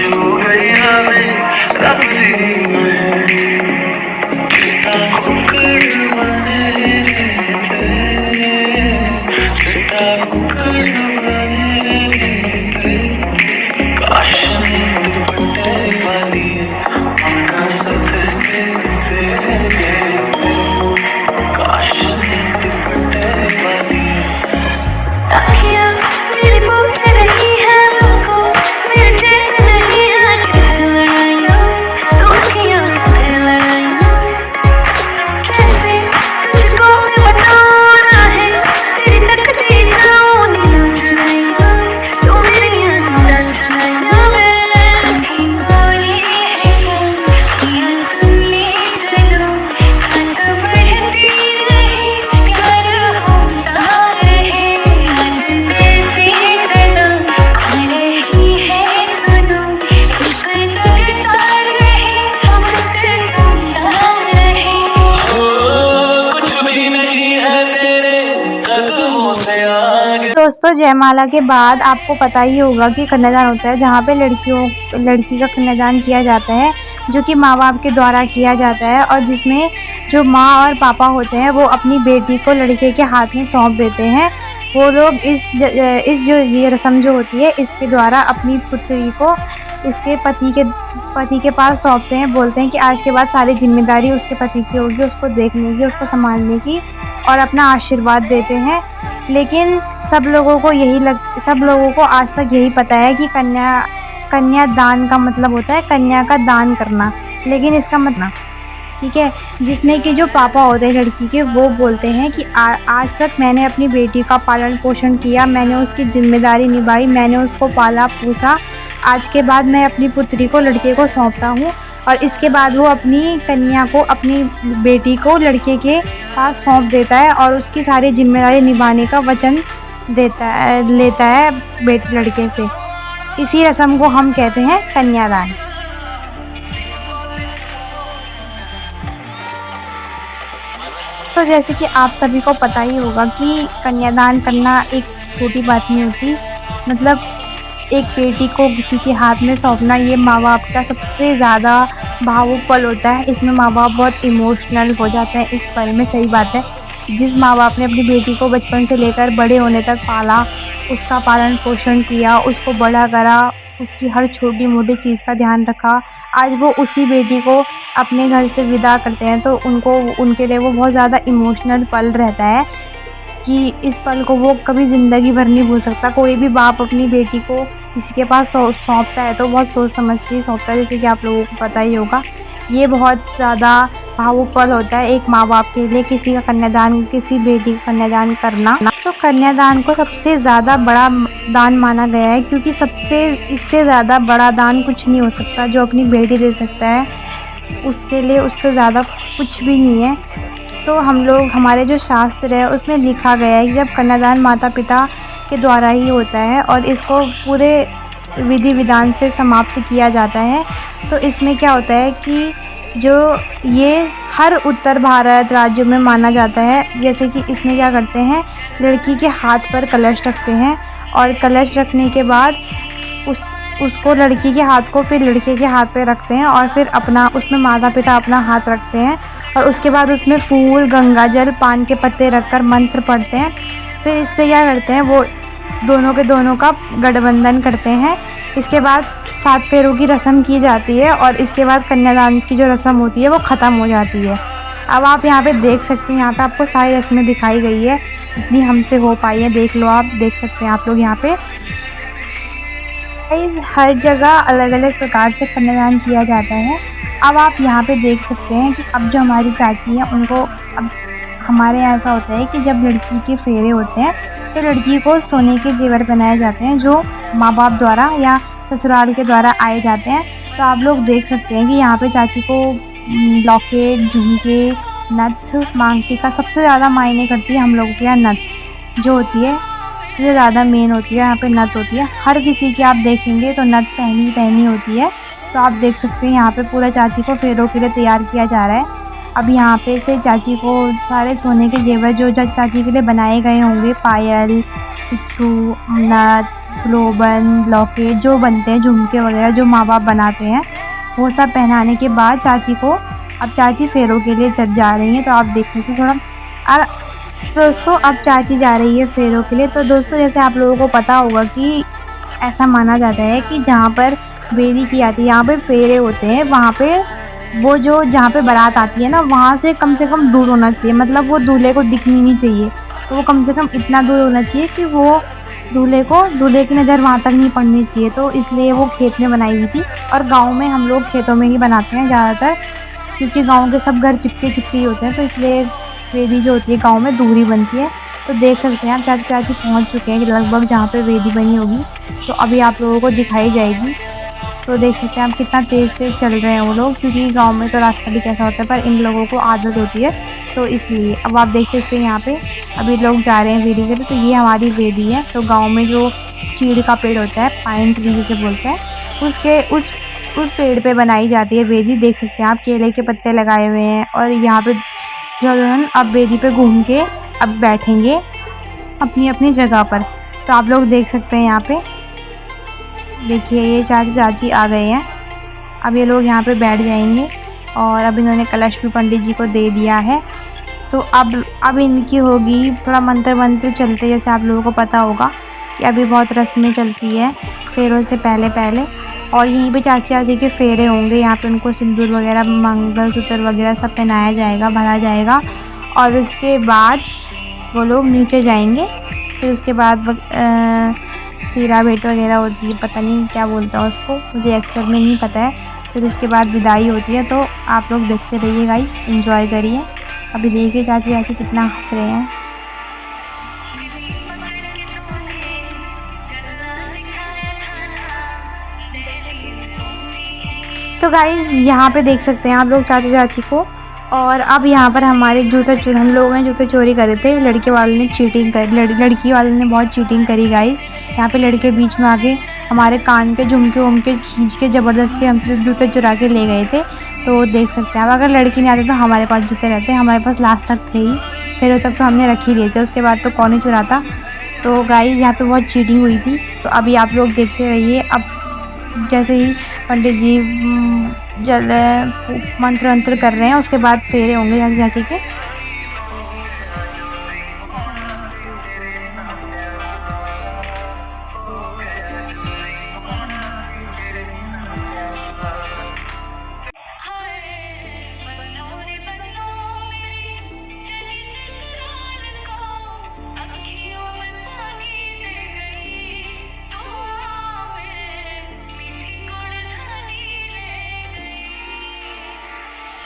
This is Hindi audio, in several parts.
जो गई हमें रखती मैं कुकड़ बने थे कुकड़ बने थे काश नींद पटे वाली अपना सदके तेरे काश नींद पटे वाली अखियाँ मेरी पूछ रही है मुझको मेरे चैन नहीं आती लड़ाइयाँ तो अखियाँ लड़ाइयाँ कैसे तुझको मैं बताना है तेरी तकती जाऊँ नींद चुराइयाँ तो मेरी अंदर चुराइयाँ अच्छी बोली है ये सुन ली चलो ऐसा बढ़ती रही प्यार होता रहे आज ऐसी सदा आ रही है सुनो इश्क जगता रहे हम तक सुनता रहे कुछ भी नहीं है तेरे कदमों से आगे। दोस्तों, जयमाला के बाद आपको पता ही होगा कि कन्यादान होता है, जहाँ पे लड़की का कन्यादान किया जाता है, जो कि माँ बाप के द्वारा किया जाता है, और जिसमें जो माँ और पापा होते हैं वो अपनी बेटी को लड़के के हाथ में सौंप देते हैं। वो लोग इस जो ये रस्म जो होती है, इसके द्वारा अपनी पुत्री को उसके पति के पास सौंपते हैं। बोलते हैं कि आज के बाद सारी जिम्मेदारी उसके पति की होगी, उसको देखने की, उसको संभालने की, और अपना आशीर्वाद देते हैं। लेकिन सब लोगों को आज तक यही पता है कि कन्यादान का मतलब होता है कन्या का दान करना। लेकिन इसका मतलब, ठीक है, जिसमें कि जो पापा होते हैं लड़की के, वो बोलते हैं कि आज तक मैंने अपनी बेटी का पालन पोषण किया, मैंने उसकी जिम्मेदारी निभाई, मैंने उसको पाला पोसा। आज के बाद मैं अपनी पुत्री को लड़के को सौंपता हूँ, और इसके बाद वो अपनी कन्या को, अपनी बेटी को लड़के के पास सौंप देता है और उसकी सारी जिम्मेदारी निभाने का वचन लेता है लड़के से। इसी रस्म को हम कहते हैं कन्यादान। तो जैसे कि आप सभी को पता ही होगा कि कन्यादान करना एक छोटी बात नहीं होती। मतलब एक बेटी को किसी के हाथ में सौंपना, ये माँ बाप का सबसे ज़्यादा भावुक पल होता है। इसमें माँ बाप बहुत इमोशनल हो जाते हैं इस पल में। सही बात है, जिस माँ बाप ने अपनी बेटी को बचपन से लेकर बड़े होने तक पाला, उसका पालन पोषण किया, उसको बड़ा करा, उसकी हर छोटी मोटी चीज़ का ध्यान रखा, आज वो उसी बेटी को अपने घर से विदा करते हैं, तो उनके लिए वो बहुत ज़्यादा इमोशनल पल रहता है कि इस पल को वो कभी ज़िंदगी भर नहीं भूल सकता। कोई भी बाप अपनी बेटी को किसी के पास सौंपता है तो बहुत सोच समझ के सौंपता है, जैसे कि आप लोगों को पता ही होगा। ये बहुत ज़्यादा भावुक पल होता है एक माँ बाप के लिए, किसी बेटी का कन्यादान करना। तो कन्यादान को सबसे ज़्यादा बड़ा दान माना गया है, क्योंकि इससे ज़्यादा बड़ा दान कुछ नहीं हो सकता। जो अपनी बेटी दे सकता है उसके लिए उससे ज़्यादा कुछ भी नहीं है। तो हमारे जो शास्त्र है उसमें लिखा गया है कि जब कन्यादान माता पिता के द्वारा ही होता है और इसको पूरे विधि विधान से समाप्त किया जाता है, तो इसमें क्या होता है कि जो ये हर उत्तर भारत राज्यों में माना जाता है। जैसे कि इसमें क्या करते हैं, लड़की के हाथ पर कलश रखते हैं, और कलश रखने के बाद उसको लड़की के हाथ को फिर लड़के के हाथ पे रखते हैं, और फिर उसमें माता पिता अपना हाथ रखते हैं, और उसके बाद उसमें फूल, गंगा जल, पान के पत्ते रखकर मंत्र पढ़ते हैं। फिर इससे क्या करते हैं, वो दोनों का गठबंधन करते हैं। इसके बाद 7 फेरों की रस्म की जाती है, और इसके बाद कन्यादान की जो रस्म होती है वो ख़त्म हो जाती है। अब आप यहाँ पे देख सकते हैं, यहाँ पे आपको सारी रस्में दिखाई गई है जितनी हमसे हो पाई है। देख लो, आप देख सकते हैं आप लोग यहाँ पे। हर जगह अलग अलग प्रकार से कन्यादान किया जाता है। अब आप यहाँ पे देख सकते हैं कि अब जो हमारी चाची हैं उनको, अब हमारे यहाँ ऐसा होता है कि जब लड़की के फेरे होते हैं तो लड़की को सोने के जेवर पहनाए जाते हैं, जो माँ बाप द्वारा या ससुराल के द्वारा आए जाते हैं। तो आप लोग देख सकते हैं कि यहाँ पे चाची को लॉकेट, झुमके, नथ, मांगटी का सबसे ज़्यादा मायने करती है हम लोगों के यहाँ नथ जो होती है, सबसे ज़्यादा मेन होती है। यहाँ पे नथ होती है, हर किसी की आप देखेंगे तो नथ पहनी होती है। तो आप देख सकते हैं यहाँ पे पूरा चाची को फेरों के लिए तैयार किया जा रहा है। अब यहाँ पे से चाची को सारे सोने के जेवर जो चाची के लिए बनाए गए होंगे, पायल, पिच्छू, नथ, ग्लोबन, लॉकेट जो बनते हैं, झुमके वगैरह जो माँ बाप बनाते हैं, वो सब पहनाने के बाद चाची को, अब चाची फेरों के लिए जा रही हैं। तो आप देख सकते हैं थोड़ा। और दोस्तों अब चाची जा रही है फेरों के लिए। तो दोस्तों जैसे आप लोगों को पता होगा कि ऐसा माना जाता है कि जहाँ पर वेदी की आती है, यहाँ पे फेरे होते हैं, वहाँ पे वो जो जहाँ पे बारात आती है ना, वहाँ से कम दूर होना चाहिए। मतलब वो दूल्हे को दिखनी नहीं चाहिए। तो वो कम से कम इतना दूर होना चाहिए कि वो दूल्हे की नज़र वहाँ तक नहीं पड़नी चाहिए। तो इसलिए वो खेत में बनाई हुई थी। और गांव में हम लोग खेतों में ही बनाते हैं ज़्यादातर, क्योंकि गांव के सब घर चिपके ही होते हैं। तो इसलिए वेदी जो होती है गांव में दूर ही बनती है। तो देख सकते हैं आप चाची पहुँच चुके हैं लगभग जहाँ पर वेदी बनी होगी। तो अभी आप लोगों को दिखाई जाएगी। तो देख सकते हैं आप कितना तेज़ चल रहे हैं वो लोग, क्योंकि गांव में तो रास्ता भी कैसा होता है, पर इन लोगों को आदत होती है। तो इसलिए अब आप देख सकते हैं यहाँ पे अभी लोग जा रहे हैं वेदी के लिए। तो ये हमारी वेदी है। तो गांव में जो चीड़ का पेड़ होता है, पाइन ट्री जिसे बोलते हैं, उसके उस पेड़ पे बनाई जाती है वेदी। देख सकते हैं आप केले के पत्ते लगाए हुए हैं। और यहाँ पे दुल्हन अब वेदी पे घूम के अब बैठेंगे अपनी अपनी जगह पर। तो आप लोग देख सकते हैं यहाँ पे, देखिए ये चाची आ गए हैं। अब ये लोग यहाँ पे बैठ जाएंगे। और अब इन्होंने कलश भी पंडित जी को दे दिया है। तो अब इनकी होगी थोड़ा मंत्र चलते, जैसे आप लोगों को पता होगा कि अभी बहुत रस्में चलती है फेरों से पहले। और यहीं पे चाची के फेरे होंगे। यहाँ पे उनको सिंदूर वगैरह, मंगलसूत्र वगैरह सब पहनाया जाएगा, भरा जाएगा। और उसके बाद वो लोग नीचे जाएंगे। फिर उसके बाद सीरा भेंट वगैरह होती है, पता नहीं क्या बोलता है उसको, मुझे एक्चुअल में नहीं पता है। फिर उसके बाद विदाई होती है। तो आप लोग देखते रहिए गाइस, एंजॉय करिए। अभी देखिए चाची कितना हंस रहे हैं। तो गाइस यहाँ पे देख सकते हैं आप लोग चाची को। और अब यहाँ पर हमारे हम लोगों ने जूते चोरी करे थे। लड़के वालों ने चीटिंग करी, लड़की वालों ने बहुत चीटिंग करी गाइस। यहाँ पे लड़के बीच में आके हमारे कान के झुमके खींच के ज़बरदस्ती हमसे जूते चुरा के ले गए थे। तो देख सकते हैं अब अगर लड़की नहीं आती तो हमारे पास जूते रहते, हमारे पास लास्ट तक थे ही, फिर तक तो हमने रख ही लिए थे। उसके बाद तो कौन ही चुराता। तो गाइस यहाँ पे बहुत चीटिंग हुई थी। तो अभी आप लोग देखते रहिए। अब जैसे ही पंडित जी मंत्र कर रहे हैं, उसके बाद फेरे होंगे चाची के।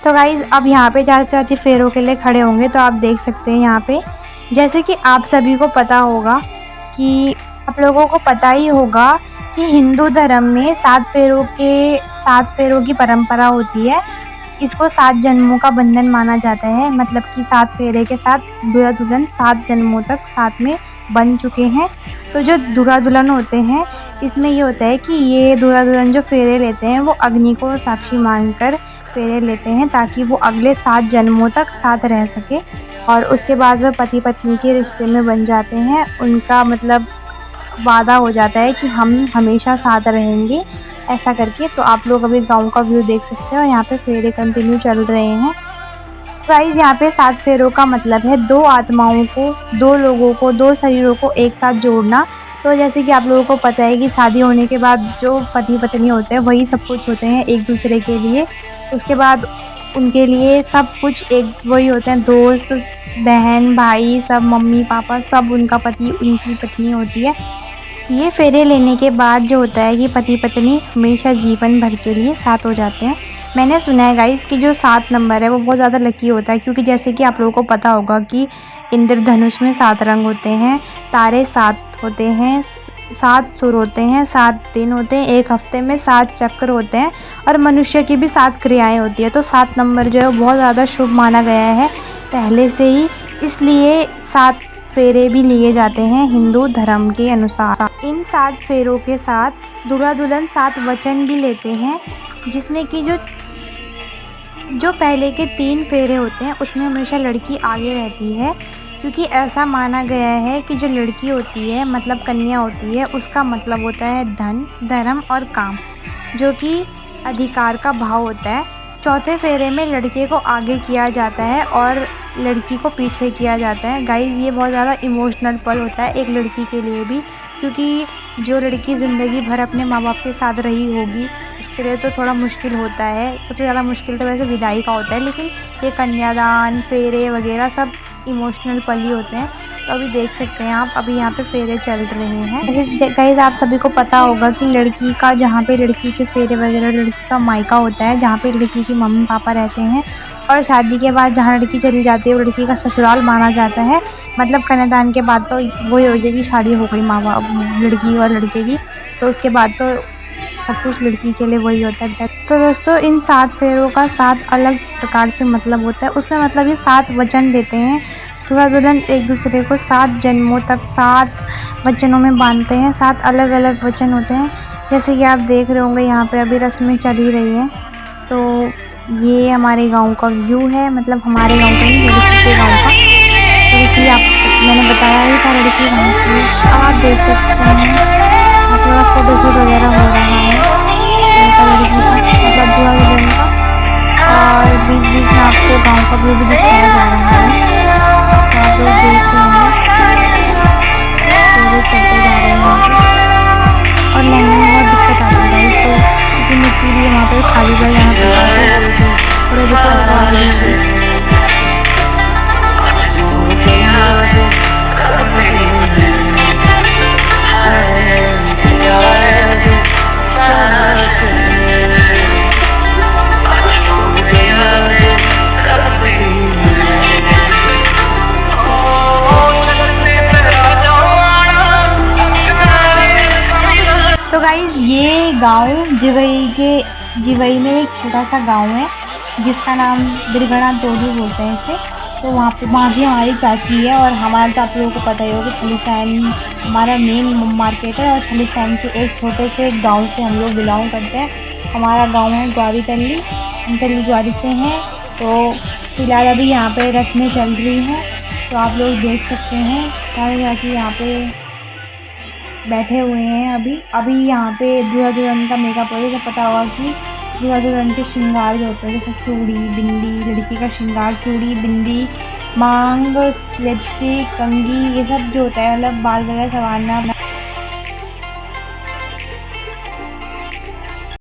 तो गाइज़ अब यहाँ पे चाची फेरों के लिए खड़े होंगे। तो आप देख सकते हैं यहाँ पे, जैसे कि आप सभी को पता होगा कि आप लोगों को पता ही होगा कि हिंदू धर्म में 7 फेरों की परंपरा होती है। इसको 7 जन्मों का बंधन माना जाता है। मतलब कि 7 फेरे के साथ दूल्हा दुल्हन 7 जन्मों तक साथ में बन चुके हैं। तो जो दूल्हा दुल्हन होते हैं, इसमें ये होता है कि ये दूल्हा दुल्हन जो फेरे लेते हैं वो अग्नि को साक्षी मानकर फेरे लेते हैं, ताकि वो अगले 7 जन्मों तक साथ रह सके। और उसके बाद वह पति पत्नी के रिश्ते में बन जाते हैं। उनका मतलब वादा हो जाता है कि हम हमेशा साथ रहेंगे, ऐसा करके। तो आप लोग अभी गांव का व्यू देख सकते हैं और यहाँ पे फेरे कंटिन्यू चल रहे हैं। गाइस यहाँ पे 7 फेरों का मतलब है 2 आत्माओं को, 2 लोगों को, 2 शरीरों को एक साथ जोड़ना। तो जैसे कि आप लोगों को पता है कि शादी होने के बाद जो पति पत्नी होते हैं वही सब कुछ होते हैं एक दूसरे के लिए। उसके बाद उनके लिए सब कुछ एक वही होते हैं, दोस्त, बहन, भाई, सब, मम्मी पापा, सब उनका पति, उनकी पत्नी होती है। ये फेरे लेने के बाद जो होता है कि पति पत्नी हमेशा जीवन भर के लिए साथ हो जाते हैं। मैंने सुना है गाइस कि जो 7 नंबर है वो बहुत ज़्यादा लकी होता है, क्योंकि जैसे कि आप लोगों को पता होगा कि इंद्रधनुष में 7 रंग होते हैं, तारे 7 होते हैं, 7 सुर होते हैं, 7 दिन होते हैं, एक हफ्ते में 7 चक्र होते हैं, और मनुष्य की भी 7 क्रियाएं होती है। तो 7 नंबर जो है बहुत ज़्यादा शुभ माना गया है पहले से ही, इसलिए 7 फेरे भी लिए जाते हैं हिंदू धर्म के अनुसार। इन 7 फेरों के साथ दूल्हा दुल्हन 7 वचन भी लेते हैं, जिसमें कि जो पहले के 3 फेरे होते हैं उसमें हमेशा लड़की आगे रहती है, क्योंकि ऐसा माना गया है कि जो लड़की होती है मतलब कन्या होती है, उसका मतलब होता है धन, धर्म और काम, जो कि अधिकार का भाव होता है। चौथे फेरे में लड़के को आगे किया जाता है और लड़की को पीछे किया जाता है। गाइज़ ये बहुत ज़्यादा इमोशनल पल होता है एक लड़की के लिए भी, क्योंकि जो लड़की ज़िंदगी भर अपने माँ बाप के साथ रही होगी उसके लिए तो थोड़ा मुश्किल होता है। सबसे ज़्यादा मुश्किल तो वैसे विदाई का होता है, लेकिन ये कन्यादान, फेरे वगैरह सब इमोशनल पल ही होते हैं। तो अभी देख सकते हैं आप, अभी यहाँ पे फेरे चल रहे हैं। गाइस आप सभी को पता होगा कि लड़की का जहाँ पे लड़की के फेरे वगैरह लड़की का मायका होता है, जहाँ पे लड़की के मम्मी पापा रहते हैं, और शादी के बाद जहाँ लड़की चली जाती है वो लड़की का ससुराल माना जाता है। मतलब कन्यादान के बाद तो वही हो जाएगी, शादी हो गई माँ बाप लड़की और लड़के की, तो उसके बाद तो सब कुछ लड़की के लिए वही होता है। तो दोस्तों इन 7 फेरों का 7 अलग प्रकार से मतलब होता है। उसमें मतलब ये 7 वचन देते हैं। दूल्हा दुल्हन एक दूसरे को 7 जन्मों तक 7 वचनों में बांधते हैं। 7 अलग अलग वचन होते हैं। जैसे कि आप देख रहे होंगे यहाँ पे अभी रस्में चल ही रही हैं। तो ये हमारे गांव का व्यू है, मतलब हमारे गांव का नहीं, लड़की के गांव का। लड़की आप मैंने बताया ही था लड़की गाँव की। अब आप देख सकते हैं थोड़ा फोटोशूट वगैरह हो रहा है लड़की का, मतलब दूल्हा दुल्हन का, और बीच बीच में आपको गांव का व्यू भी दिखाया जा रहा है। तो आप लोग देख रहे होंगे फेरे चलते जा रहे हैं और लहंगे में बहुत दिक्कत आती है गाइस, तो क्योंकि मिट्टी भी वहाँ पर खाली जगह पूरा दिक्कत आ रही है। तो गाइज़ ये गांव जिवई में एक छोटा सा गांव है जिसका नाम बिरगड़ा टोली बोलते हैं इसे। तो वहाँ की हमारी चाची है, और हमारा तो आप लोगों को पता ही होगा थलीसैंण हमारा मेन मार्केट है, और थलीसैंण के एक छोटे से गांव से हम लोग बिलोंग करते हैं। हमारा गांव है ग्वारी तल्ली, हम तल्ली ग्वारी से हैं। तो फिलहाल अभी यहाँ पे रस्में चल रही हैं, तो आप लोग देख सकते हैं हमारे चाची यहाँ पे बैठे हुए हैं। अभी यहाँ पे दूल्हा दुल्हन का मेकअप हो, जैसे पता होगा कि दूल्हा दुल्हन के श्रृंगार जो होते हैं जैसे चूड़ी बिंदी, लड़की का श्रृंगार चूड़ी बिंदी, मांग, लिपस्टिक, कंघी, ये सब जो होता है मतलब बाल वगैरह संवारना